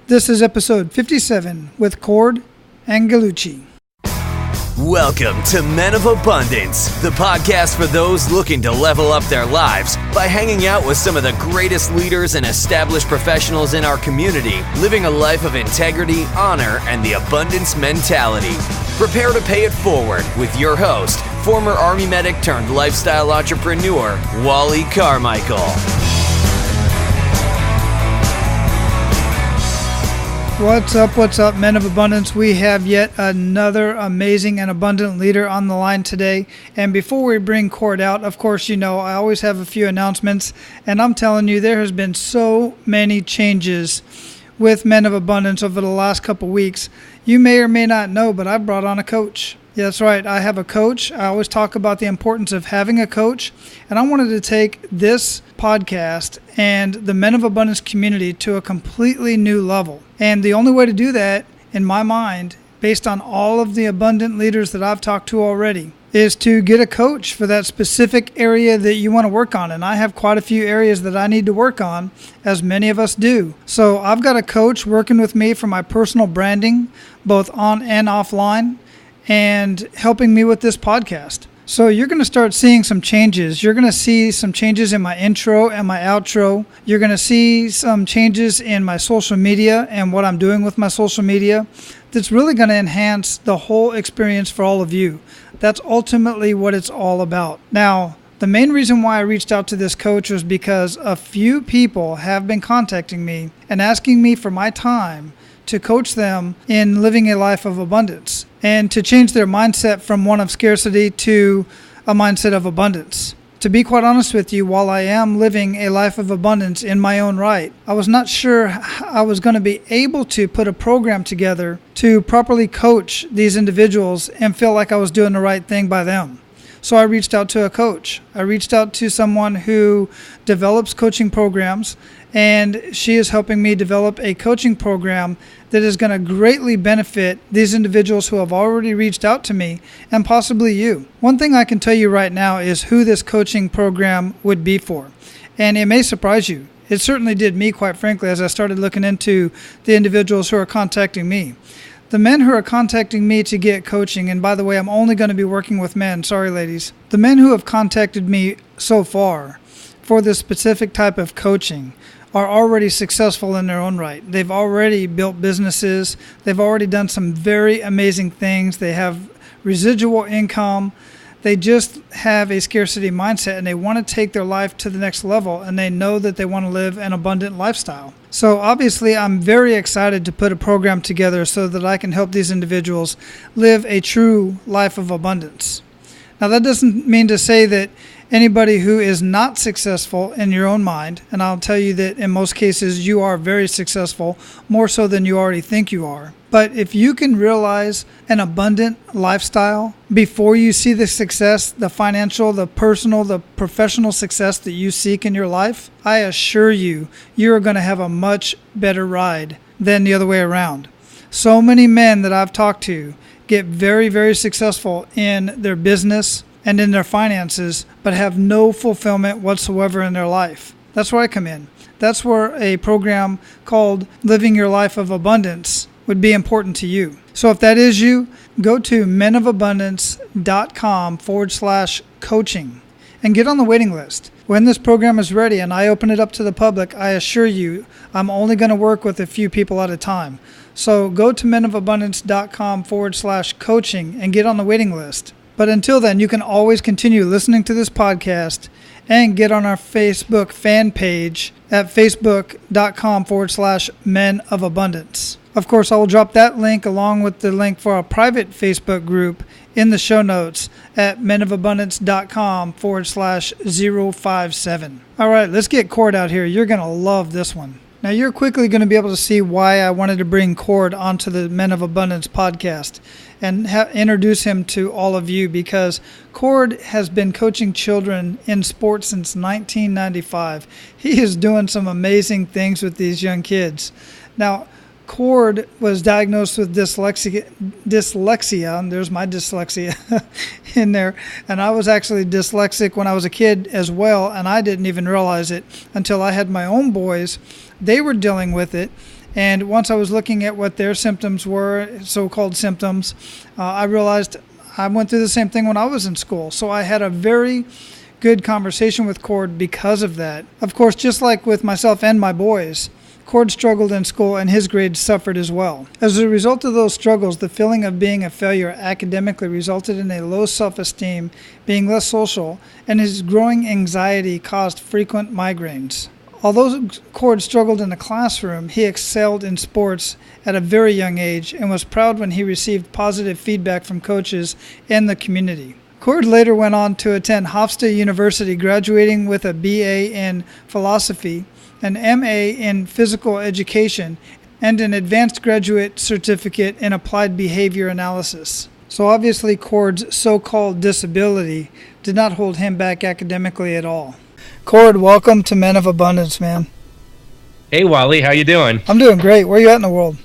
This is episode 57 with Cord Angelucci. Welcome to Men of Abundance, the podcast for those looking to level up their lives by hanging out with some of the greatest leaders and established professionals in our community, living a life of integrity, honor, and the abundance mentality. Prepare to pay it forward with your host, former Army medic turned lifestyle entrepreneur, Wally Carmichael. What's up, Men of Abundance? We have yet another amazing and abundant leader on the line today. And before we bring Cord out, of course, you know, I always have a few announcements. And I'm telling you, there has been so many changes with Men of Abundance over the last couple weeks. You may or may not know, but I brought on a coach. Yeah, that's right. I have a coach. I always talk about the importance of having a coach. And I wanted to take this podcast and the Men of Abundance community to a completely new level. And the only way to do that, in my mind, based on all of the abundant leaders that I've talked to already, is to get a coach for that specific area that you want to work on. And I have quite a few areas that I need to work on, as many of us do. So I've got a coach working with me for my personal branding, both on and offline, and helping me with this podcast. So you're going to start seeing some changes. You're going to see some changes in my intro and my outro. You're going to see some changes in my social media and what I'm doing with my social media that's really going to enhance the whole experience for all of you. That's ultimately what it's all about. Now, the main reason why I reached out to this coach was because a few people have been contacting me and asking me for my time to coach them in living a life of abundance and to change their mindset from one of scarcity to a mindset of abundance. To be quite honest with you, while I am living a life of abundance in my own right, I was not sure I was going to be able to put a program together to properly coach these individuals and feel like I was doing the right thing by them. So I reached out to a coach. I reached out to someone who develops coaching programs, and she is helping me develop a coaching program that is going to greatly benefit these individuals who have already reached out to me and possibly you. One thing I can tell you right now is who this coaching program would be for, and it may surprise you. It certainly did me, quite frankly, as I started looking into the individuals who are contacting me. The men who are contacting me to get coaching, and by the way, I'm only going to be working with men, sorry ladies. The men who have contacted me so far for this specific type of coaching are already successful in their own right. They've already built businesses. They've already done some very amazing things. They have residual income. They just have a scarcity mindset and they want to take their life to the next level, and they know that they want to live an abundant lifestyle. So obviously I'm very excited to put a program together so that I can help these individuals live a true life of abundance. Now that doesn't mean to say that anybody who is not successful in your own mind, and I'll tell you that in most cases you are very successful, more so than you already think you are. But if you can realize an abundant lifestyle before you see the success, the financial, the personal, the professional success that you seek in your life, I assure you, you're going to have a much better ride than the other way around. So many men that I've talked to get very, very successful in their business and in their finances, but have no fulfillment whatsoever in their life. That's where I come in. That's where a program called Living Your Life of Abundance would be important to you. So if that is you, go to menofabundance.com/coaching and get on the waiting list. When this program is ready and I open it up to the public, I assure you, I'm only going to work with a few people at a time. So go to menofabundance.com/coaching and get on the waiting list. But until then, you can always continue listening to this podcast and get on our Facebook fan page at facebook.com/Men of Abundance. Of course, I will drop that link along with the link for our private Facebook group in the show notes at menofabundance.com/057. All right, let's get Cord out here. You're going to love this one. Now, you're quickly going to be able to see why I wanted to bring Cord onto the Men of Abundance podcast and introduce him to all of you, because Cord has been coaching children in sports since 1995. He is doing some amazing things with these young kids. Now, Cord was diagnosed with dyslexia, and there's my dyslexia in there, and I was actually dyslexic when I was a kid as well, and I didn't even realize it until I had my own boys. They were dealing with it, And once I was looking at what their symptoms were, so-called symptoms, I realized I went through the same thing when I was in school. So I had a very good conversation with Cord because of that. Of course, just like with myself and my boys, Cord struggled in school and his grades suffered as well. As a result of those struggles, the feeling of being a failure academically resulted in a low self-esteem, being less social, and his growing anxiety caused frequent migraines. Although Cord struggled in the classroom, he excelled in sports at a very young age and was proud when he received positive feedback from coaches and the community. Cord later went on to attend Hofstra University, graduating with a BA in philosophy, an MA in physical education, and an advanced graduate certificate in applied behavior analysis. So obviously Cord's so-called disability did not hold him back academically at all. Cord, welcome to Men of Abundance, man. Hey, Wally, how you doing? I'm doing great. Where are you at in the world?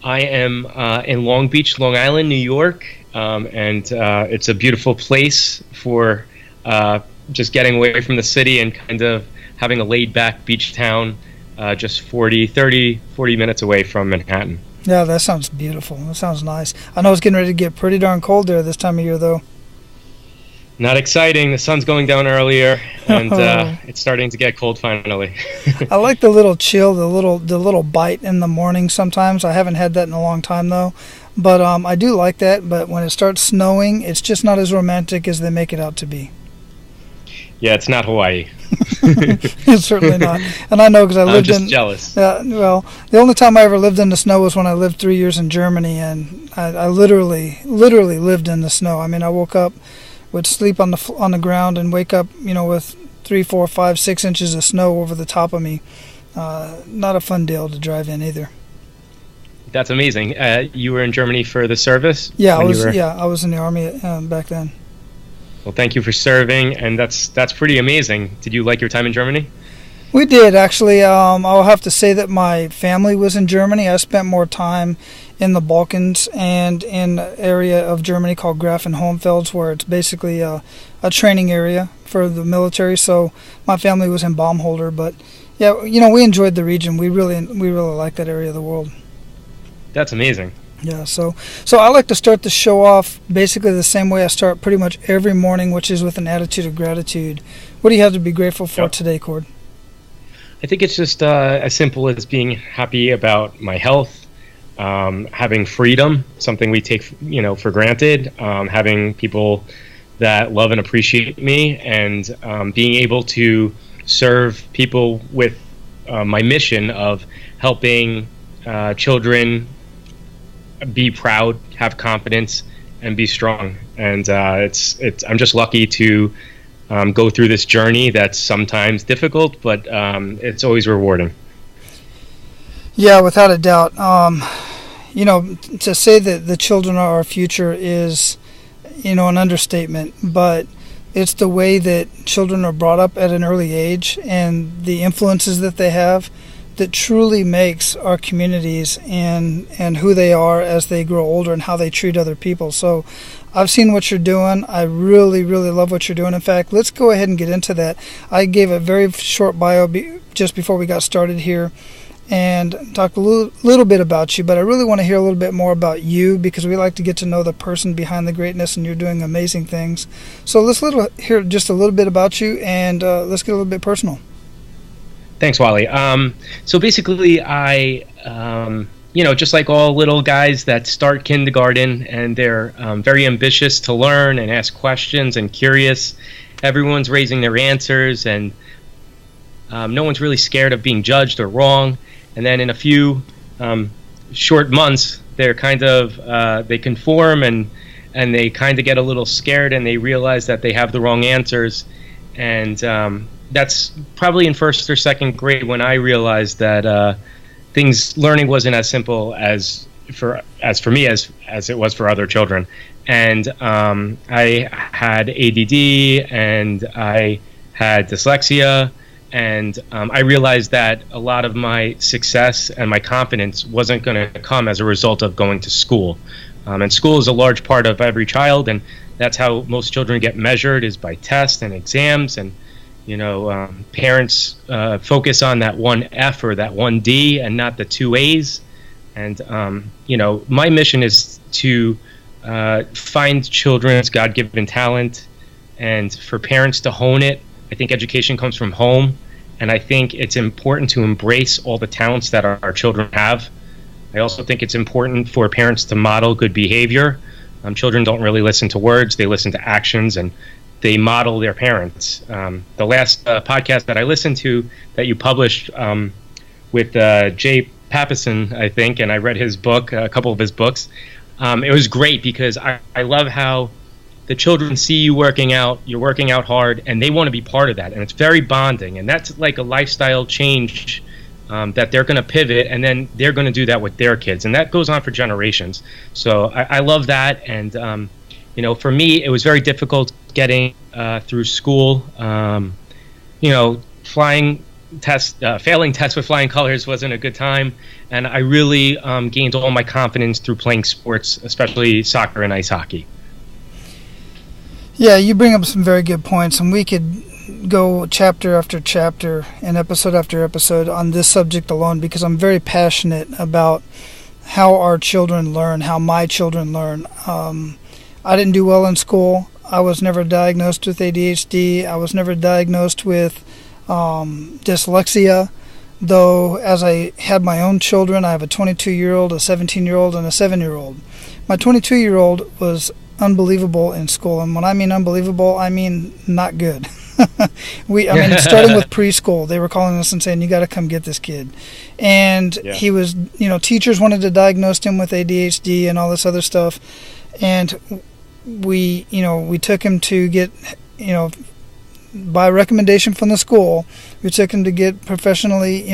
I am in Long Beach, Long Island, New York, and it's a beautiful place for just getting away from the city and kind of having a laid-back beach town just 40 minutes away from Manhattan. Yeah, that sounds beautiful. That sounds nice. I know it's getting ready to get pretty darn cold there this time of year, though. Not exciting. The sun's going down earlier, and it's starting to get cold finally. I like the little chill, the little bite in the morning sometimes. I haven't had that in a long time, though. But I do like that. But when it starts snowing, it's just not as romantic as they make it out to be. Yeah, it's not Hawaii. It's certainly not. And I know because I lived I'm just jealous. Well, the only time I ever lived in the snow was when I lived 3 years in Germany, and I literally lived in the snow. I mean, I woke up, would sleep on the ground, and wake up, with 3, 4, 5, 6 inches of snow over the top of me. Not a fun deal to drive in either. That's amazing. You were in Germany for the service? Yeah, I was in the Army back then. Well, thank you for serving, and that's pretty amazing. Did you like your time in Germany? We did, actually. I'll have to say that my family was in Germany. I spent more time in the Balkans and in an area of Germany called Grafenholmfels, where it's basically a training area for the military. So my family was in Baumholder, but yeah, we enjoyed the region. We really liked that area of the world. That's amazing. Yeah, so I like to start the show off basically the same way I start pretty much every morning, which is with an attitude of gratitude. What do you have to be grateful for today, Cord? I think it's just as simple as being happy about my health, having freedom, something we take for granted, having people that love and appreciate me, and being able to serve people with my mission of helping children be proud, have confidence, and be strong. And I'm just lucky to go through this journey that's sometimes difficult, but it's always rewarding. Yeah, without a doubt. To say that the children are our future is, an understatement, but it's the way that children are brought up at an early age and the influences that they have that truly makes our communities and who they are as they grow older and how they treat other people. So I've seen what you're doing. I really, really love what you're doing. In fact, let's go ahead and get into that. I gave a very short bio just before we got started here and talked a little bit about you, but I really want to hear a little bit more about you because we like to get to know the person behind the greatness, and you're doing amazing things. So let's hear just a little bit about you, and let's get a little bit personal. Thanks, Wally. So basically, I, just like all little guys that start kindergarten and they're very ambitious to learn and ask questions and curious, everyone's raising their answers and no one's really scared of being judged or wrong. And then in a few short months, they're kind of, they conform and they kind of get a little scared and they realize that they have the wrong answers. And that's probably in first or second grade when I realized that learning wasn't as simple as for me as it was for other children. And I had ADD and I had dyslexia, and I realized that a lot of my success and my confidence wasn't going to come as a result of going to school. And school is a large part of every child, and that's how most children get measured, is by tests and exams. And Parents focus on that one F or that one D and not the two A's. And, my mission is to find children's God-given talent, and for parents to hone it. I think education comes from home, and I think it's important to embrace all the talents that our children have. I also think it's important for parents to model good behavior. Children don't really listen to words, they listen to actions, and they model their parents. The last podcast that I listened to that you published with Jay Pappison, I think, and I read his book, a couple of his books. It was great because I love how the children see you working out, you're working out hard, and they want to be part of that. And it's very bonding. And that's like a lifestyle change that they're going to pivot, and then they're going to do that with their kids. And that goes on for generations. So I love that. And, for me, it was very difficult getting through school. Failing tests with flying colors wasn't a good time. And I really gained all my confidence through playing sports, especially soccer and ice hockey. Yeah, you bring up some very good points, and we could go chapter after chapter and episode after episode on this subject alone, because I'm very passionate about how our children learn, how my children learn. I didn't do well in school. I was never diagnosed with ADHD. I was never diagnosed with dyslexia, though as I had my own children, I have a 22-year-old, a 17-year-old, and a 7-year-old. My 22-year-old was unbelievable in school, and when I mean unbelievable, I mean not good. Starting with preschool, they were calling us and saying, you got to come get this kid. And he was, teachers wanted to diagnose him with ADHD and all this other stuff. And we took him to get, by recommendation from the school, we took him to get professionally,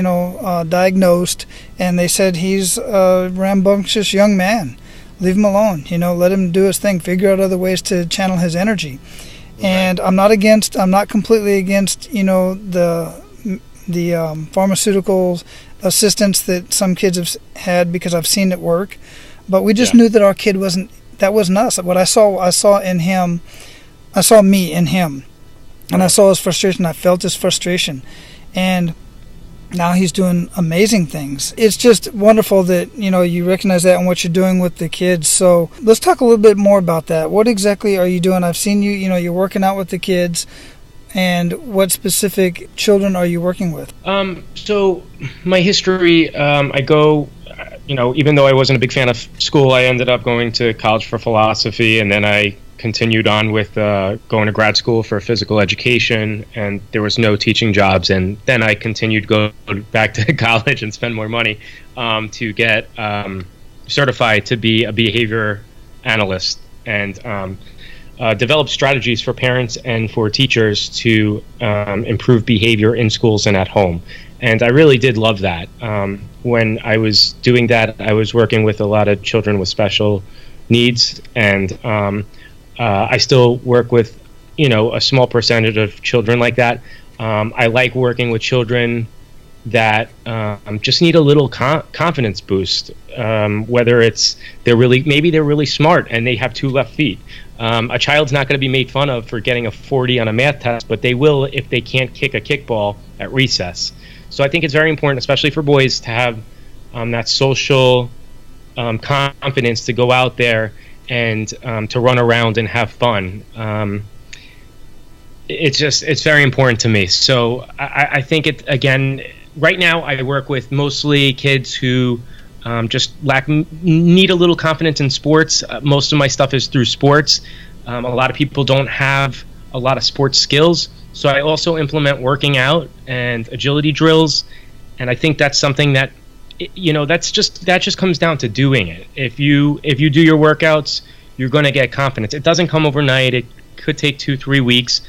diagnosed. And they said, he's a rambunctious young man. Leave him alone, let him do his thing, figure out other ways to channel his energy. And I'm not completely against, the pharmaceutical assistance that some kids have had, because I've seen it work. But we just knew that our kid wasn't us. What I saw in him, I saw me in him. And I saw his frustration. I felt his frustration. And now he's doing amazing things. It's just wonderful that, you recognize that and what you're doing with the kids. So let's talk a little bit more about that. What exactly are you doing? I've seen you, you're working out with the kids. And what specific children are you working with? So my history, I go, even though I wasn't a big fan of school, I ended up going to college for philosophy, and then I continued on with going to grad school for physical education, and there was no teaching jobs. And then I continued go back to college and spend more money to get certified to be a behavior analyst, and develop strategies for parents and for teachers to improve behavior in schools and at home. And I really did love that. When I was doing that, I was working with a lot of children with special needs, and I still work with, a small percentage of children like that. I like working with children that just need a little confidence boost, whether it's they're really smart and they have two left feet. A child's not going to be made fun of for getting a 40 on a math test, but they will if they can't kick a kickball at recess. So I think it's very important, especially for boys, to have that social confidence to go out there and to run around and have fun. It's very important to me. So I think right now I work with mostly kids who just need a little confidence in sports. Most of my stuff is through sports. A lot of people don't have a lot of sports skills. So I also implement working out and agility drills. And I think that's something that, that just comes down to doing it. If you do your workouts, you're going to get confidence. It doesn't come overnight. It could take 2-3 weeks,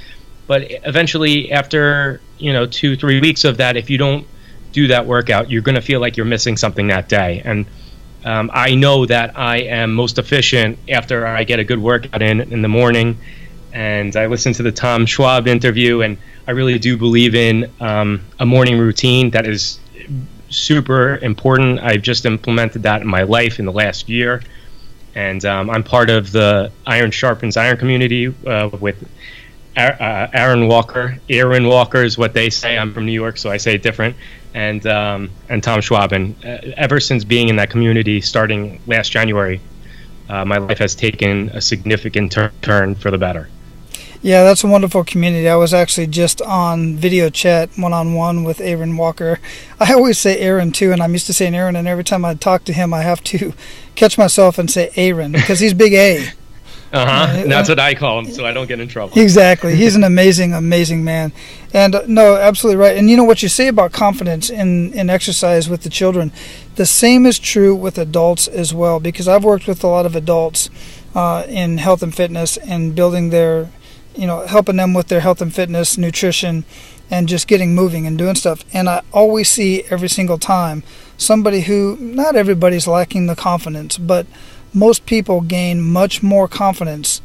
but eventually after 2-3 weeks of that, if you don't do that workout, you're going to feel like you're missing something that day. And I know that I am most efficient after I get a good workout in the morning. And I listened to the Tom Schwab interview, and I really do believe in a morning routine that is super important. I've just implemented that in my life in the last year, and I'm part of the Iron Sharpens Iron community with Aaron Walker. Aaron Walker is what they say. I'm from New York, so I say it different. And Tom Schwab. And ever since being in that community, starting last January, my life has taken a significant turn for the better. Yeah, that's a wonderful community. I was actually just on video chat one-on-one with Aaron Walker. I always say Aaron too, and I'm used to saying Aaron, and every time I talk to him, I have to catch myself and say Aaron because he's big A. That's what I call him, so I don't get in trouble. Exactly. He's an amazing, amazing man. And no, absolutely right. And you know what you say about confidence in exercise with the children, the same is true with adults as well, because I've worked with a lot of adults in health and fitness and building their, helping them with their health and fitness, nutrition, and just getting moving and doing stuff. And I always see every single time somebody who, not everybody's lacking the confidence, but most people gain much more confidence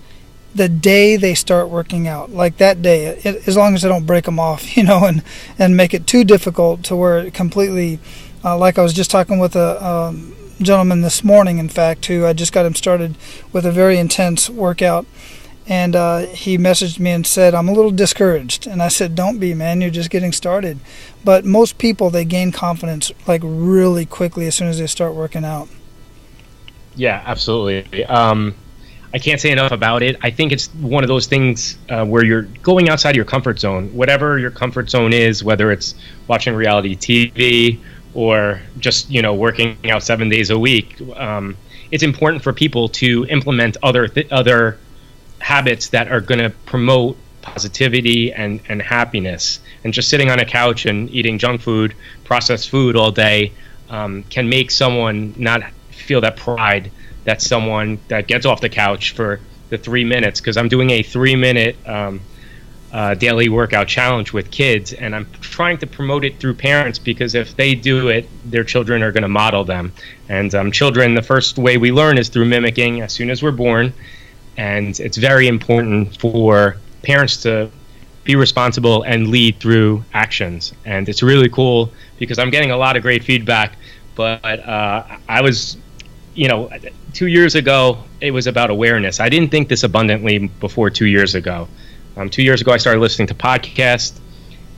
the day they start working out. Like that day, as long as they don't break them off, and make it too difficult to where it completely, like I was just talking with a gentleman this morning, in fact, who I just got him started with a very intense workout. And he messaged me and said, I'm a little discouraged. And I said, don't be, man. You're just getting started. But most people, they gain confidence like really quickly as soon as they start working out. Yeah, absolutely. I can't say enough about it. I think it's one of those things where you're going outside your comfort zone. Whatever your comfort zone is, whether it's watching reality TV or just, working out 7 days a week, it's important for people to implement other habits that are going to promote positivity and happiness. And just sitting on a couch and eating junk food, processed food all day can make someone not feel that pride that someone that gets off the couch for the 3 minutes, because I'm doing a 3-minute daily workout challenge with kids, and I'm trying to promote it through parents, because if they do it, their children are going to model them. And children, the first way we learn is through mimicking as soon as we're born. And it's very important for parents to be responsible and lead through actions. And it's really cool because I'm getting a lot of great feedback. But I was, 2 years ago, it was about awareness. I didn't think this abundantly before 2 years ago. 2 years ago, I started listening to podcasts.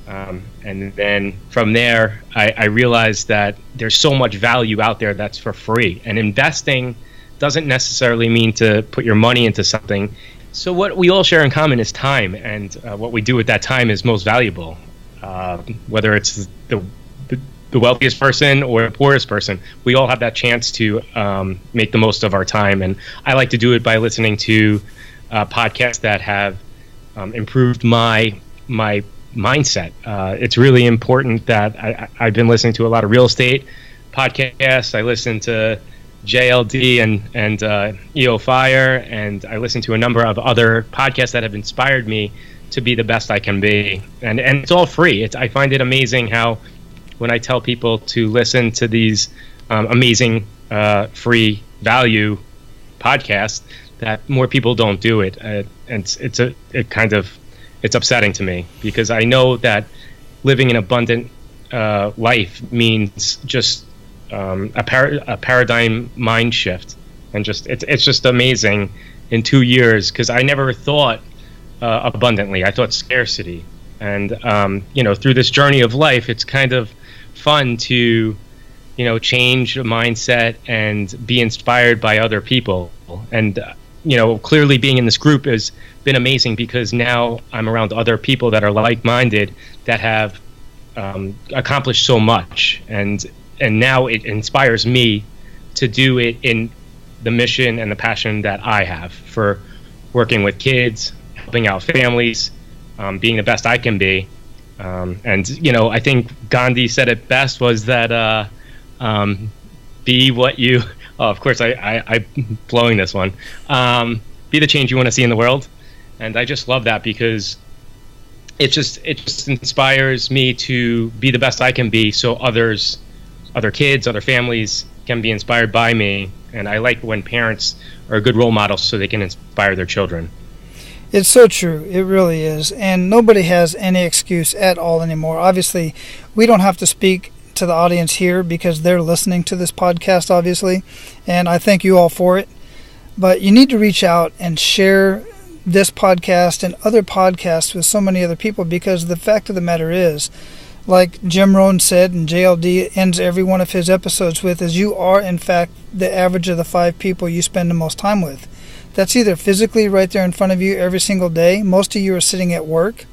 And then from there, I realized that there's so much value out there that's for free. And investing doesn't necessarily mean to put your money into something. So what we all share in common is time, and what we do with that time is most valuable. Whether it's the wealthiest person or the poorest person, we all have that chance to make the most of our time. And I like to do it by listening to podcasts that have improved my mindset. It's really important that I've been listening to a lot of real estate podcasts. I listen to JLD and EO Fire, and I listen to a number of other podcasts that have inspired me to be the best I can be. And it's all free. I find it amazing how when I tell people to listen to these amazing free value podcasts, that more people don't do it. And it's upsetting to me, because I know that living an abundant life means just a paradigm mind shift, and it's just amazing in 2 years, because I never thought abundantly. I thought scarcity, and through this journey of life, it's kind of fun to change a mindset and be inspired by other people. And clearly being in this group has been amazing, because now I'm around other people that are like-minded, that have accomplished so much, and now it inspires me to do it in the mission and the passion that I have for working with kids, helping out families, being the best I can be. I think Gandhi said it best, was that be what you... Oh, of course, I'm blowing this one. Be the change you want to see in the world. And I just love that, because it just inspires me to be the best I can be, so other kids, other families can be inspired by me. And I like when parents are good role models so they can inspire their children. It's so true. It really is. And nobody has any excuse at all anymore. Obviously, we don't have to speak to the audience here because they're listening to this podcast, obviously. And I thank you all for it. But you need to reach out and share this podcast and other podcasts with so many other people, because the fact of the matter is, like Jim Rohn said, and JLD ends every one of his episodes with, is you are, in fact, the average of the 5 people you spend the most time with. That's either physically right there in front of you every single day. Most of you are sitting at work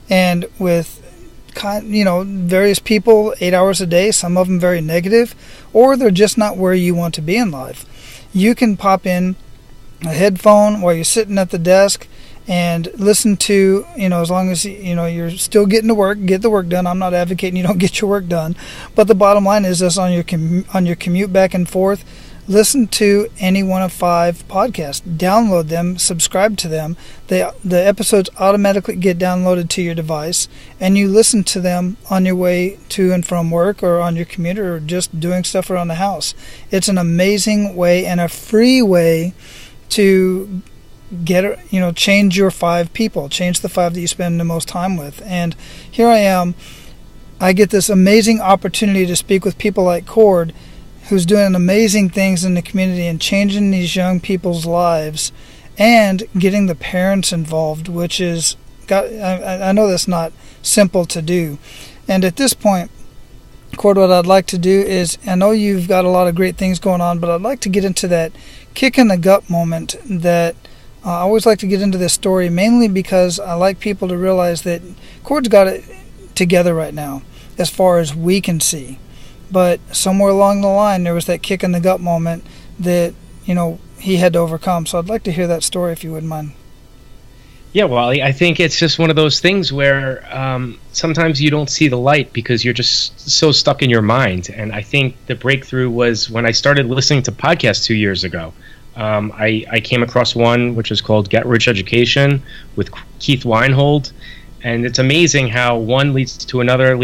and with various people 8 hours a day, some of them very negative, or they're just not where you want to be in life. You can pop in a headphone while you're sitting at the desk and listen to, as long as, you're still getting to work, get the work done. I'm not advocating you don't get your work done, but the bottom line is this: on your commute back and forth, listen to any one of 5 podcasts, download them, subscribe to them. The episodes automatically get downloaded to your device, and you listen to them on your way to and from work, or on your commute, or just doing stuff around the house. It's an amazing way and a free way to change your 5 people, change the 5 that you spend the most time with. And here I am, I get this amazing opportunity to speak with people like Cord, who's doing amazing things in the community and changing these young people's lives, and getting the parents involved, which is, I know that's not simple to do. And at this point, Cord, what I'd like to do is, I know you've got a lot of great things going on, but I'd like to get into that kick in the gut moment that I always like to get into this story, mainly because I like people to realize that Cord's got it together right now, as far as we can see. But somewhere along the line, there was that kick in the gut moment that, he had to overcome. So I'd like to hear that story, if you wouldn't mind. Yeah, Wally, I think it's just one of those things where sometimes you don't see the light because you're just so stuck in your mind. And I think the breakthrough was when I started listening to podcasts 2 years ago. I came across one which is called Get Rich Education with Keith Weinhold. And it's amazing how one leads to another.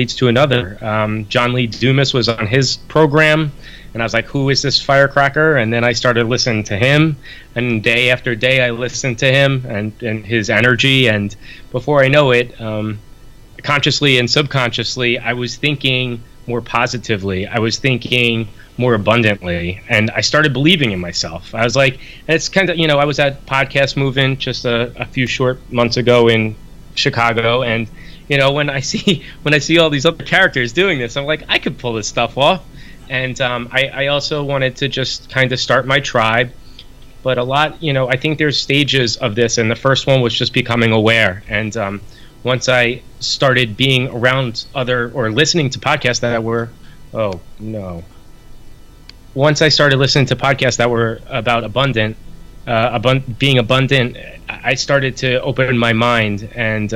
John Lee Dumas was on his program, and I was like, who is this firecracker? And then I started listening to him, and day after day I listened to him and his energy. And before I know it, consciously and subconsciously, I was thinking more positively. I was thinking more abundantly, and I started believing in myself. I was like, it's kind of, I was at Podcast Movement just a few short months ago in Chicago, and when I see all these other characters doing this, I'm like, I could pull this stuff off. And I also wanted to just kind of start my tribe, but a lot, I think there's stages of this, and the first one was just becoming aware. And once I started being around listening to podcasts that were, once I started listening to podcasts that were about being abundant, I started to open my mind, and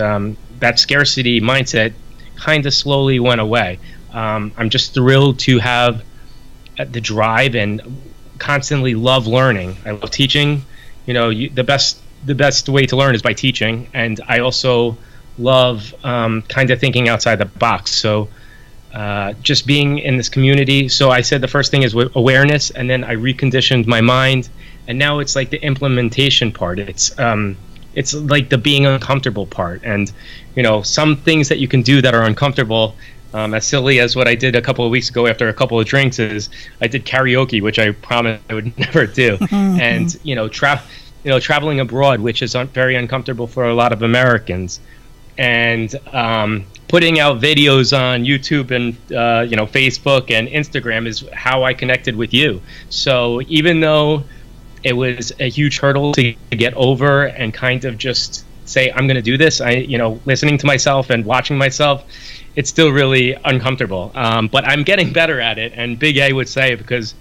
that scarcity mindset kind of slowly went away. I'm just thrilled to have the drive and constantly love learning. I love teaching. The best way to learn is by teaching, and I also love kind of thinking outside the box. So just being in this community. So I said the first thing is awareness, and then I reconditioned my mind. And now it's like the implementation part. It's like the being uncomfortable part. And, some things that you can do that are uncomfortable, as silly as what I did a couple of weeks ago after a couple of drinks, is I did karaoke, which I promised I would never do. And, traveling abroad, which is very uncomfortable for a lot of Americans. And putting out videos on YouTube and, Facebook and Instagram is how I connected with you. So even though it was a huge hurdle to get over and kind of just say, I'm going to do this, listening to myself and watching myself, it's still really uncomfortable. But I'm getting better at it. And Big A would say, because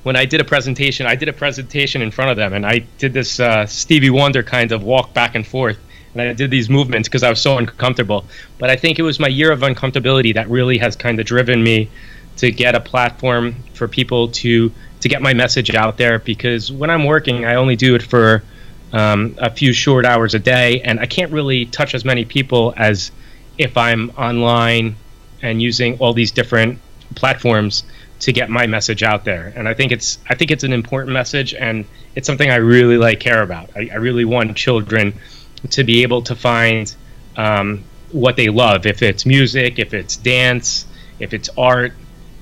when I did a presentation in front of them, and I did this Stevie Wonder kind of walk back and forth. And I did these movements because I was so uncomfortable. But I think it was my year of uncomfortability that really has kind of driven me to get a platform for people to get my message out there. Because when I'm working, I only do it for a few short hours a day, and I can't really touch as many people as if I'm online and using all these different platforms to get my message out there. And I think it's an important message, and it's something I really care about. I really want children to be able to find what they love, if it's music, if it's dance, if it's art.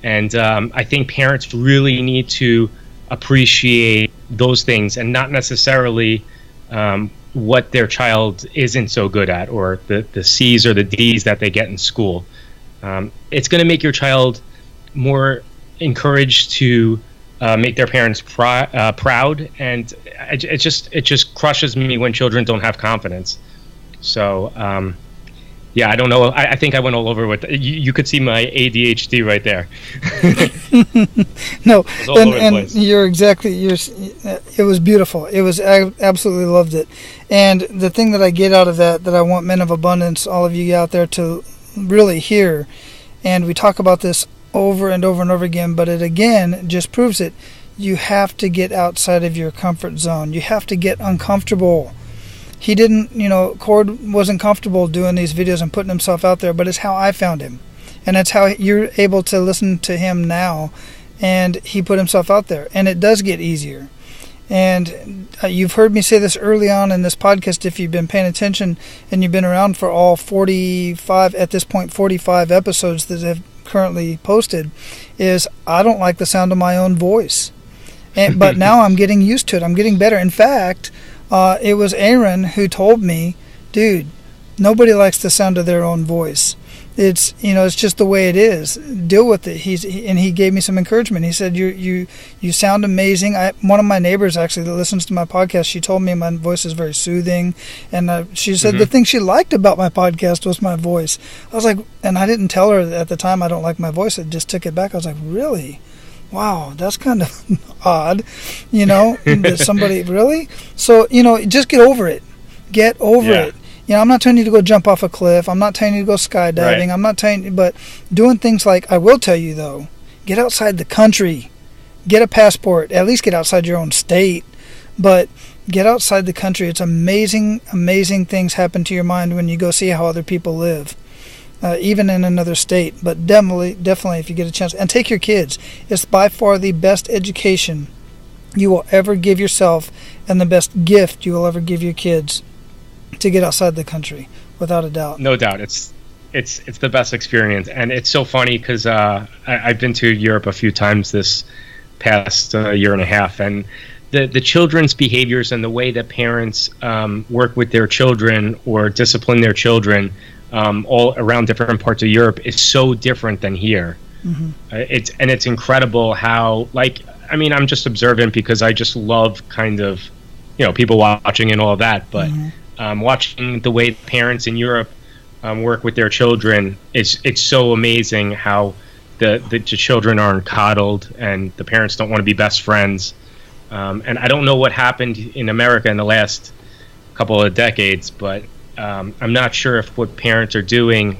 And I think parents really need to appreciate those things and not necessarily what their child isn't so good at, or the C's or the D's that they get in school. It's going to make your child more encouraged to make their parents proud, and it just crushes me when children don't have confidence. So yeah, I don't know. I think I went all over with you could see my ADHD right there. No, and you're exactly. It was beautiful. I absolutely loved it. And the thing that I get out of that I want Men of Abundance, all of you out there, to really hear, and we talk about this over and over and over again, but it again just proves it. You have to get outside of your comfort zone. You have to get uncomfortable. He didn't, Cord wasn't comfortable doing these videos and putting himself out there, but it's how I found him. And that's how you're able to listen to him now. And he put himself out there. And it does get easier. And you've heard me say this early on in this podcast, if you've been paying attention and you've been around for all 45 episodes that have currently posted, is I don't like the sound of my own voice. But now I'm getting used to it. I'm getting better. In fact, it was Aaron who told me, dude, nobody likes the sound of their own voice. It's it's just the way it is. Deal with it. He gave me some encouragement. He said, you sound amazing. One of my neighbors actually that listens to my podcast, she told me my voice is very soothing, and she said the thing she liked about my podcast was my voice. I was like, and I didn't tell her at the time I don't like my voice. I just took it back. I was like, really? Wow, that's kind of odd, that somebody really. So just get over it. Get over it. I'm not telling you to go jump off a cliff. I'm not telling you to go skydiving. Right. I'm not telling you, but doing things like, I will tell you though, get outside the country, get a passport, at least get outside your own state, but get outside the country. It's amazing, amazing things happen to your mind when you go see how other people live, even in another state. But definitely, if you get a chance, and take your kids. It's by far the best education you will ever give yourself, and the best gift you will ever give your kids, to get outside the country, without a doubt. No doubt. It's the best experience. And it's so funny because I've been to Europe a few times this past year and a half, and the children's behaviors and the way that parents work with their children or discipline their children all around different parts of Europe is so different than here. Mm-hmm. It's incredible how, I'm just observant because I just love kind of, people watching and all that, but watching the way parents in Europe work with their children, it's so amazing how the children aren't coddled and the parents don't want to be best friends. And I don't know what happened in America in the last couple of decades, but I'm not sure if what parents are doing,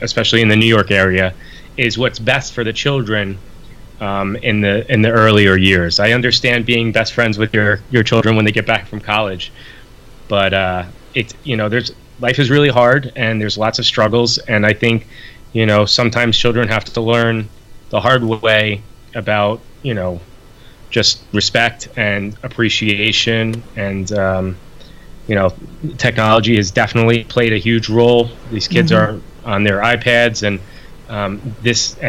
especially in the New York area, is what's best for the children in the earlier years. I understand being best friends with your children when they get back from college, but life is really hard and there's lots of struggles, and I think sometimes children have to learn the hard way about just respect and appreciation, and technology has definitely played a huge role. These kids are on their iPads, and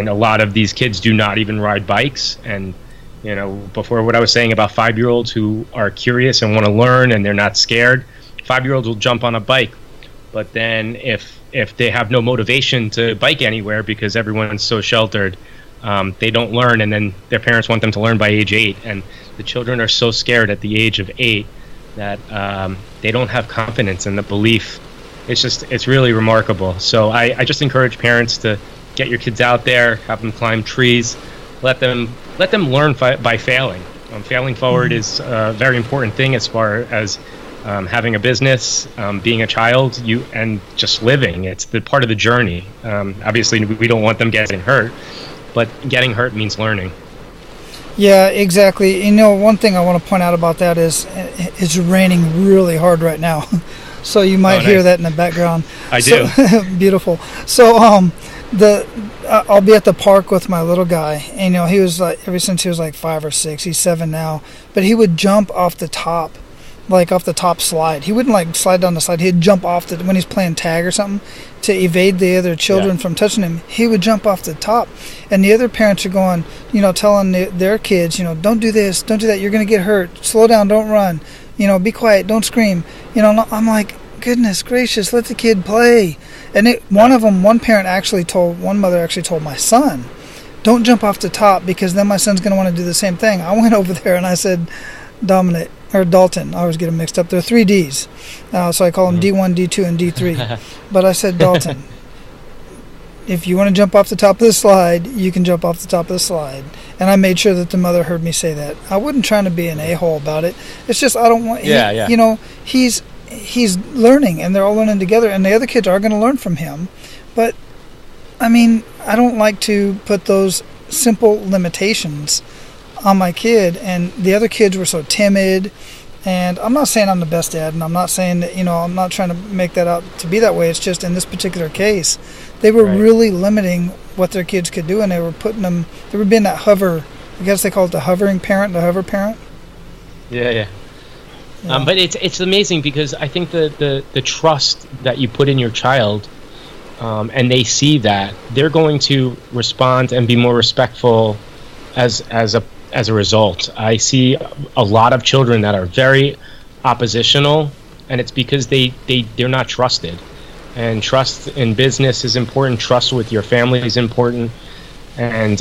a lot of these kids do not even ride bikes. And before, what I was saying about 5-year-olds who are curious and want to learn and they're not scared, 5-year-olds will jump on a bike. But then if they have no motivation to bike anywhere because everyone's so sheltered, they don't learn, and then their parents want them to learn by age 8, and the children are so scared at the age of 8 that they don't have confidence in the belief. It's really remarkable. So I just encourage parents to get your kids out there, have them climb trees, let them learn by failing. Failing forward is a very important thing as far as having a business, being a child, and just living. It's the part of the journey. Obviously, we don't want them getting hurt, but getting hurt means learning. Yeah, exactly. One thing I want to point out about that is it's raining really hard right now. So you might hear that in the background. I do. Beautiful. So I'll be at the park with my little guy, and he was ever since he was 5 or 6, he's 7 now, but he would jump off the top slide. He wouldn't slide down the slide. He'd jump off when he's playing tag or something to evade the other children from touching him. He would jump off the top, and the other parents are telling their kids, don't do this, don't do that, you're going to get hurt, slow down, don't run. be quiet, don't scream. I'm like, goodness gracious, let the kid play. And one parent actually told, one mother actually told my son, don't jump off the top because then my son's going to want to do the same thing. I went over there and I said, Dalton, I always get them mixed up. They're 3 Ds. So I call them D1, D2, and D3. But I said, Dalton, if you want to jump off the top of the slide, you can jump off the top of the slide. And I made sure that the mother heard me say that. I wasn't trying to be an a-hole about it. It's just I don't want... He's learning, and they're all learning together, and the other kids are going to learn from him. But, I don't like to put those simple limitations on my kid, and the other kids were so timid. And I'm not saying I'm the best dad, and I'm not saying that, I'm not trying to make that out to be that way. It's just in this particular case, they were really limiting what their kids could do, and they were being that hover, I guess they call it the hovering parent, the hover parent. Yeah. But it's amazing because I think the trust that you put in your child, and they see that, they're going to respond and be more respectful as a result. I see a lot of children that are very oppositional, and it's because they're not trusted. And trust in business is important. Trust with your family is important. And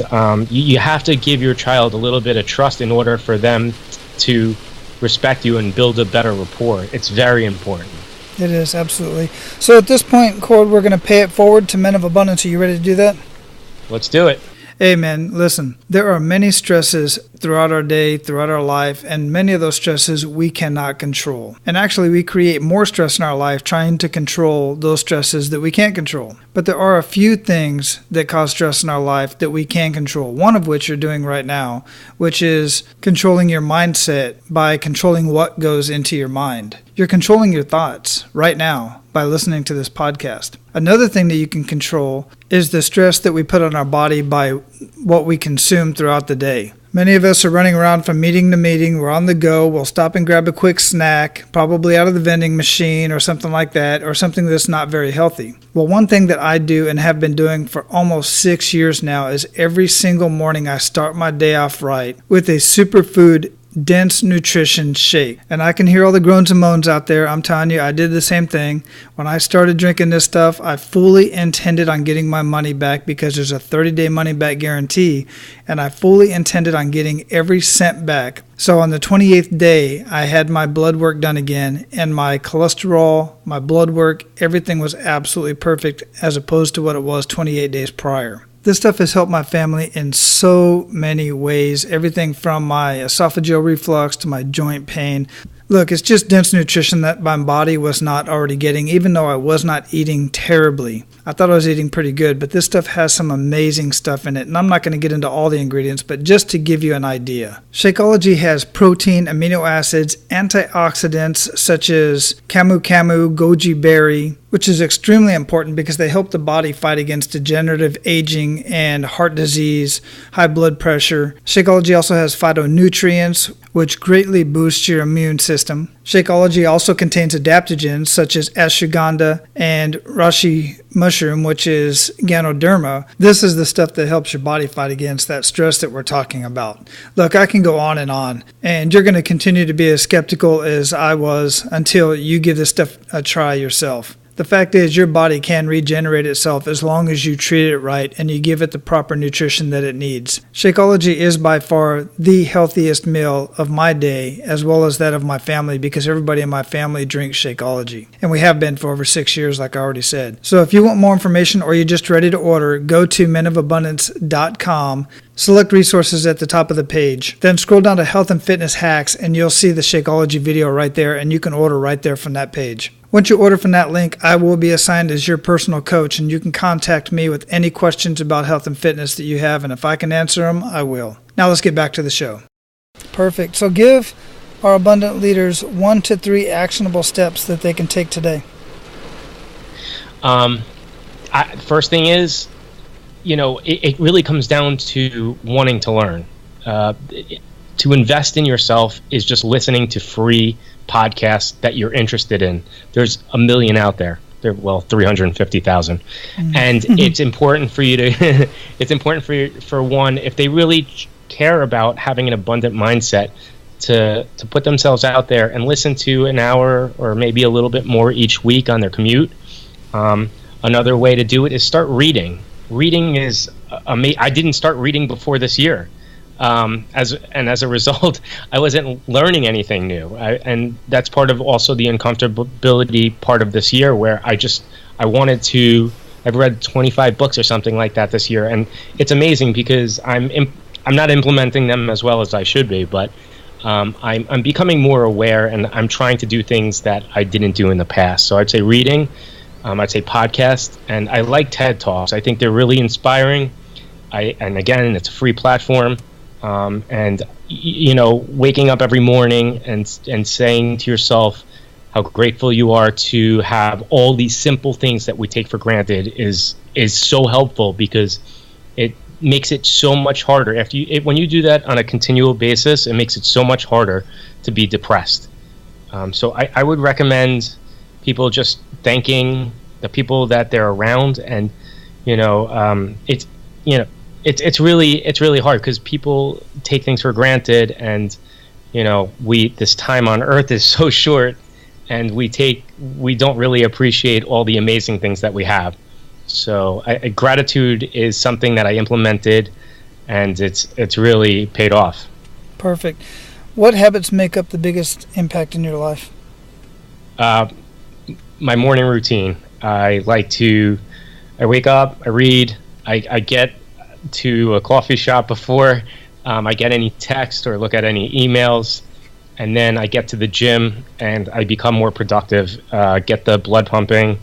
you have to give your child a little bit of trust in order for them to respect you and build a better rapport. It's very important. It is, absolutely. So at this point, Cord, we're going to pay it forward to Men of Abundance. Are you ready to do that? Let's do it. Hey, man, listen, there are many stresses throughout our day, throughout our life, and many of those stresses we cannot control. And actually, we create more stress in our life trying to control those stresses that we can't control. But there are a few things that cause stress in our life that we can control, one of which you're doing right now, which is controlling your mindset by controlling what goes into your mind. You're controlling your thoughts right now by listening to this podcast. Another thing that you can control is the stress that we put on our body by what we consume throughout the day. Many of us are running around from meeting to meeting. We're on the go. We'll stop and grab a quick snack, probably out of the vending machine or something like that, or something that's not very healthy. Well, one thing that I do and have been doing for almost 6 years now is every single morning I start my day off right with a superfood dense nutrition shake. And I can hear all the groans and moans out there. I'm telling you, I did the same thing. When I started drinking this stuff, I fully intended on getting my money back because there's a 30-day money back guarantee, and I fully intended on getting every cent back. So on the 28th day, I had my blood work done again, and my cholesterol, my blood work, everything was absolutely perfect as opposed to what it was 28 days prior. This stuff has helped my family in so many ways, everything from my esophageal reflux to my joint pain. Look, it's just dense nutrition that my body was not already getting, even though I was not eating terribly. I thought I was eating pretty good, but this stuff has some amazing stuff in it, and I'm not going to get into all the ingredients, but just to give you an idea. Shakeology has protein, amino acids, antioxidants such as camu camu, goji berry, which is extremely important because they help the body fight against degenerative aging and heart disease, high blood pressure. Shakeology also has phytonutrients, which greatly boosts your immune system. Shakeology also contains adaptogens such as ashwagandha and reishi mushroom, which is Ganoderma. This is the stuff that helps your body fight against that stress that we're talking about. Look, I can go on, and you're going to continue to be as skeptical as I was until you give this stuff a try yourself. The fact is, your body can regenerate itself as long as you treat it right and you give it the proper nutrition that it needs. Shakeology is by far the healthiest meal of my day, as well as that of my family, because everybody in my family drinks Shakeology. And we have been for over 6 years, like I already said. So if you want more information or you're just ready to order, go to menofabundance.com. Select resources at the top of the page. Then scroll down to health and fitness hacks and you'll see the Shakeology video right there, and you can order right there from that page. Once you order from that link, I will be assigned as your personal coach, and you can contact me with any questions about health and fitness that you have, and if I can answer them, I will. Now let's get back to the show. Perfect. So give our abundant leaders 1 to 3 actionable steps that they can take today. First thing is, it really comes down to wanting to learn. To invest in yourself is just listening to free podcasts that you're interested in. There's a million out there. 350,000. And it's important for you to, for one, if they really care about having an abundant mindset, to put themselves out there and listen to an hour or maybe a little bit more each week on their commute. Another way to do it is start reading. Reading is I didn't start reading before this year. As a result, I wasn't learning anything new. And that's part of also the uncomfortability part of this year, where I've read 25 books or something like that this year, and it's amazing because I'm not implementing them as well as I should be, but I'm becoming more aware, and I'm trying to do things that I didn't do in the past. So I'd say reading, I'd say podcast, and I like TED Talks. I think they're really inspiring. And again, it's a free platform. And waking up every morning and saying to yourself how grateful you are to have all these simple things that we take for granted is so helpful, because it makes it so much harder. When you do that on a continual basis, it makes it so much harder to be depressed. So I would recommend people just thanking the people that they're around, and it's really hard because people take things for granted, and this time on earth is so short, and we don't really appreciate all the amazing things that we have. So gratitude is something that I implemented, and it's really paid off. Perfect. What habits make up the biggest impact in your life? My morning routine. I wake up, I read, I get to a coffee shop before I get any text or look at any emails, and then I get to the gym and I become more productive, get the blood pumping,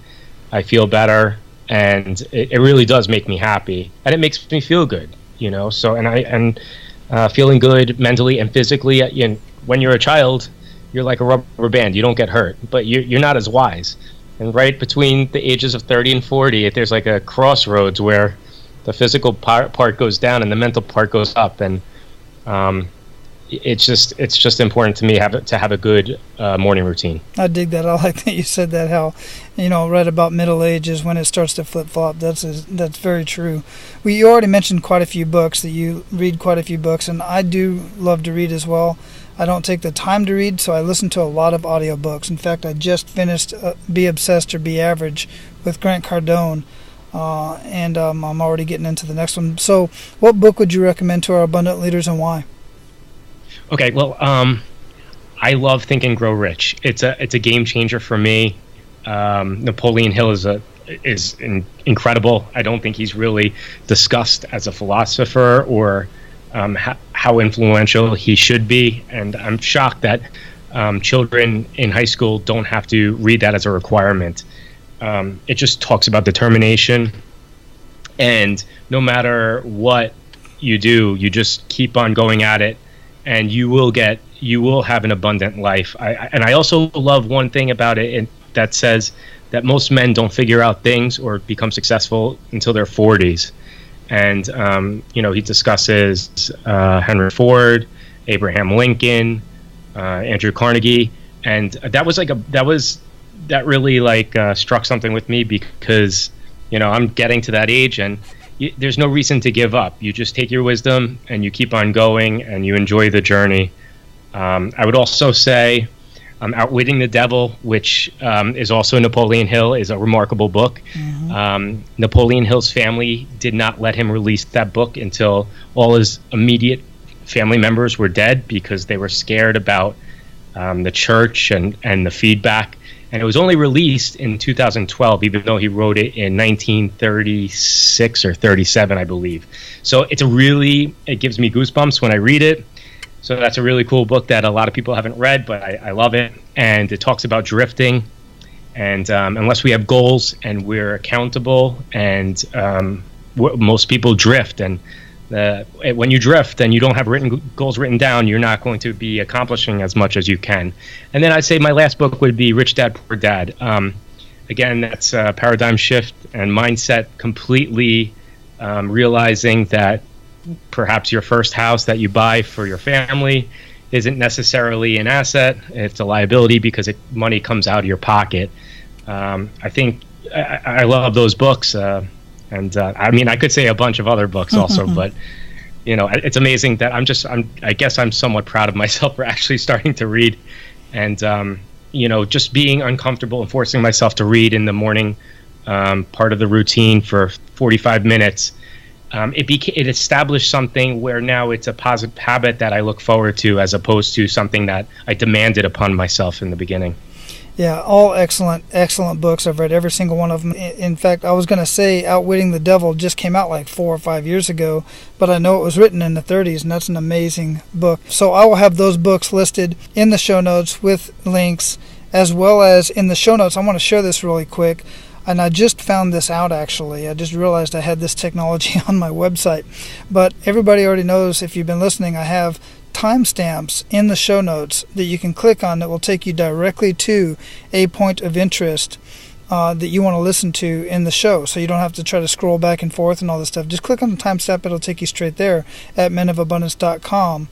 I feel better, and it really does make me happy, and it makes me feel good, so feeling good mentally and physically. When you're a child, you're like a rubber band, you don't get hurt, but you're not as wise, and right between the ages of 30 and 40, there's like a crossroads where the physical part goes down and the mental part goes up, and it's just important to me to have a good morning routine. I dig that. I like that you said that. How right about middle age is when it starts to flip flop. That's very true. You already mentioned quite a few books, that you read quite a few books, and I do love to read as well. I don't take the time to read, so I listen to a lot of audiobooks. In fact, I just finished Be Obsessed or Be Average with Grant Cardone. And I'm already getting into the next one. So what book would you recommend to our abundant leaders, and why? Okay, well, I love Think and Grow Rich. It's a game changer for me. Napoleon Hill is incredible. I don't think he's really discussed as a philosopher or how influential he should be, and I'm shocked that children in high school don't have to read that as a requirement. It just talks about determination, and no matter what you do, you just keep on going at it, and you will have an abundant life. I also love one thing about it that says that most men don't figure out things or become successful until their 40s. And he discusses Henry Ford, Abraham Lincoln, Andrew Carnegie, and that really struck something with me, because I'm getting to that age, and there's no reason to give up. You just take your wisdom and you keep on going, and you enjoy the journey. I would also say Outwitting the Devil, which is also Napoleon Hill, is a remarkable book. Mm-hmm. Napoleon Hill's family did not let him release that book until all his immediate family members were dead, because they were scared about the church and the feedback. And it was only released in 2012, even though he wrote it in 1936 or 37, I believe. So it gives me goosebumps when I read it. So that's a really cool book that a lot of people haven't read, but I love it. And it talks about drifting. And unless we have goals and we're accountable, and most people drift. And when you drift and you don't have goals written down, you're not going to be accomplishing as much as you can. And then I'd say my last book would be Rich Dad, Poor Dad. Again, that's a paradigm shift and mindset, completely realizing that perhaps your first house that you buy for your family isn't necessarily an asset. It's a liability, because money comes out of your pocket. I think I love those books. And I could say a bunch of other books also, but it's amazing that I guess I'm somewhat proud of myself for actually starting to read, and just being uncomfortable and forcing myself to read in the morning, part of the routine for 45 minutes. It established something where now it's a positive habit that I look forward to, as opposed to something that I demanded upon myself in the beginning. Yeah, all excellent books. I've read every single one of them. In fact, I was going to say Outwitting the Devil just came out like 4 or 5 years ago, but I know it was written in the 30s, and that's an amazing book. So I will have those books listed in the show notes with links, as well as in the show notes. I want to share this really quick, and I just found this out actually. I just realized I had this technology on my website. But everybody already knows, if you've been listening, I have timestamps in the show notes that you can click on that will take you directly to a point of interest that you want to listen to in the show, so you don't have to try to scroll back and forth and all this stuff. Just click on the timestamp, it'll take you straight there at menofabundance.com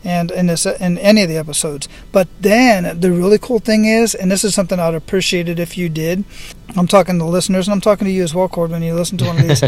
and in any of the episodes. But then the really cool thing is, and this is something I'd appreciate it if you did, I'm talking to listeners, and I'm talking to you as well, Cord, when you listen to one of these.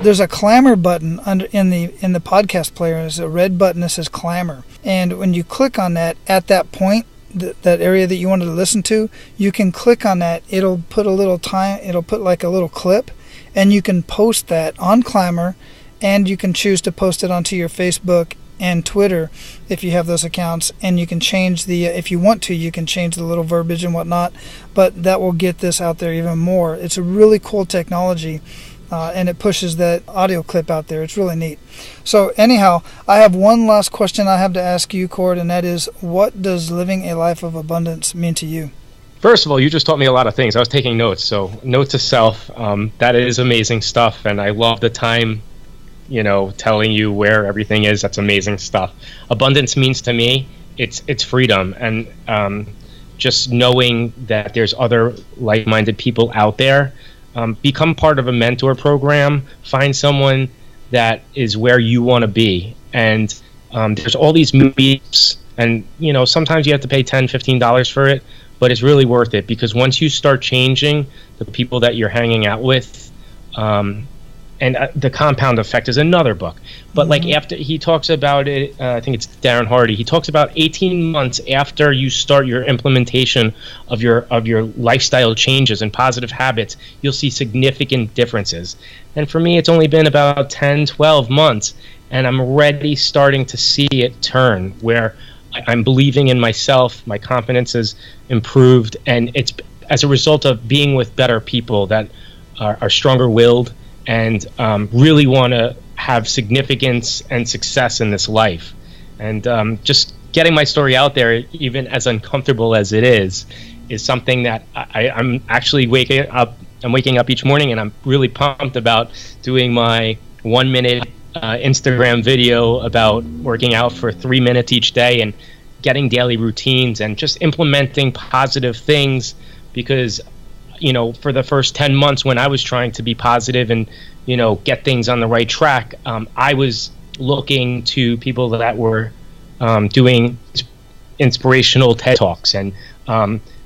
There's a clamor button in the podcast player. There's a red button that says clamor, and when you click on that at that point, that area that you wanted to listen to, you can click on that. It'll put it'll put like a little clip, and you can post that on Clamor, and you can choose to post it onto your Facebook and Twitter if you have those accounts, and you can change if you want to, you can change the little verbiage and whatnot, but that will get this out there even more. It's a really cool technology, and it pushes that audio clip out there. It's really neat. So anyhow, I have one last question I have to ask you, Cord, and that is, what does living a life of abundance mean to you? First of all, you just taught me a lot of things. I was taking notes, so note to self, that is amazing stuff, and I love the time telling you where everything is. That's amazing stuff. Abundance means to me, it's freedom, and just knowing that there's other like-minded people out there. Become part of a mentor program. Find someone that is where you want to be. And there's all these meetups, and sometimes you have to pay $10, $15 for it, but it's really worth it, because once you start changing the people that you're hanging out with, and The Compound Effect is another book. But like after he talks about it, I think it's Darren Hardy. He talks about 18 months after you start your implementation of your lifestyle changes and positive habits, you'll see significant differences. And for me, it's only been about 10, 12 months, and I'm already starting to see it turn, where I'm believing in myself, my confidence has improved, and it's as a result of being with better people that are stronger-willed and really want to have significance and success in this life. And just getting my story out there, even as uncomfortable as it is something that I'm actually waking up each morning, and I'm really pumped about doing my 1-minute Instagram video about working out for 3 minutes each day and getting daily routines and just implementing positive things, because for the first 10 months when I was trying to be positive and, get things on the right track, I was looking to people that were doing inspirational TED Talks and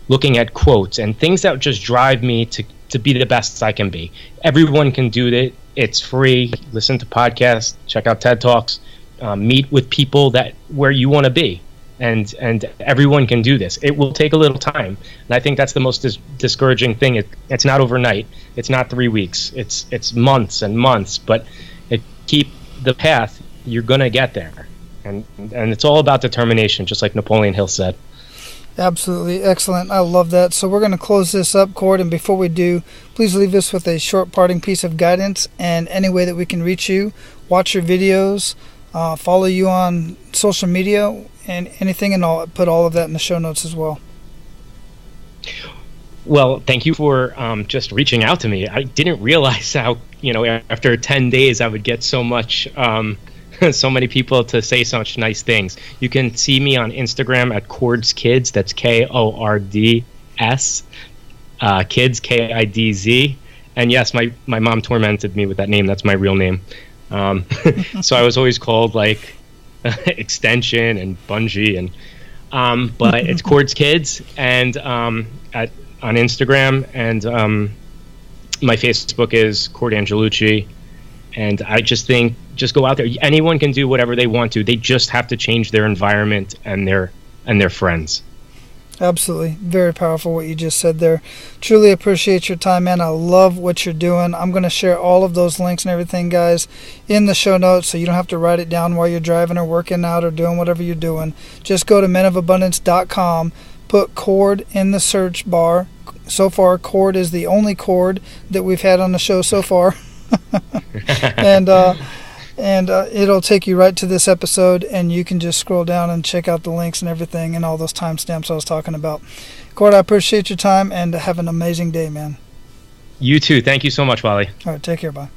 looking at quotes and things that just drive me to be the best I can be. Everyone can do it. It's free. Listen to podcasts, check out TED Talks, meet with people where you want to be. And everyone can do this. It will take a little time, and I think that's the most discouraging thing. It's not overnight. It's not 3 weeks. It's months and months. But keep the path. You're gonna get there, and it's all about determination, just like Napoleon Hill said. Absolutely excellent. I love that. So we're going to close this up, Cord, and before we do, please leave us with a short parting piece of guidance and any way that we can reach you, watch your videos, follow you on social media, and anything, and I'll put all of that in the show notes as well. Well, thank you for just reaching out to me. I didn't realize how, after 10 days I would get so much, so many people to say such nice things. You can see me on Instagram at Kidz. That's Kords, Kidz, Kidz. And yes, my mom tormented me with that name. That's my real name. So I was always called like Extension and Bungee, and but it's Kidz, and on Instagram, and my Facebook is Cord Angelucci, And I just think, just go out there. Anyone can do whatever they want to. They just have to change their environment and their friends. Absolutely. Very powerful what you just said there. Truly appreciate your time, man. I love what you're doing. I'm going to share all of those links and everything, guys, in the show notes, so you don't have to write it down while you're driving or working out or doing whatever you're doing. Just go to menofabundance.com, put Cord in the search bar. So far, Cord is the only Cord that we've had on the show so far. And it'll take you right to this episode, and you can just scroll down and check out the links and everything and all those timestamps I was talking about. Cord, I appreciate your time, and have an amazing day, man. You too. Thank you so much, Wally. All right, take care. Bye.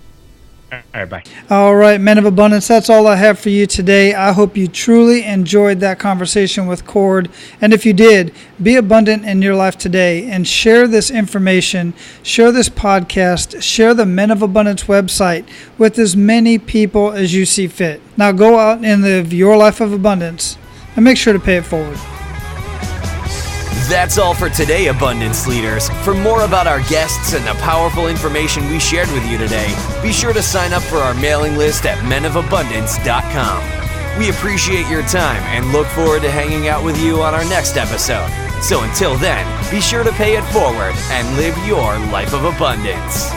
All right, bye. All right, Men of Abundance, that's all I have for you today. I hope you truly enjoyed that conversation with Cord. And if you did, be abundant in your life today and share this information, share this podcast, share the Men of Abundance website with as many people as you see fit. Now go out and live your life of abundance and make sure to pay it forward. That's all for today, Abundance Leaders. For more about our guests and the powerful information we shared with you today, be sure to sign up for our mailing list at menofabundance.com. We appreciate your time and look forward to hanging out with you on our next episode. So until then, be sure to pay it forward and live your life of abundance.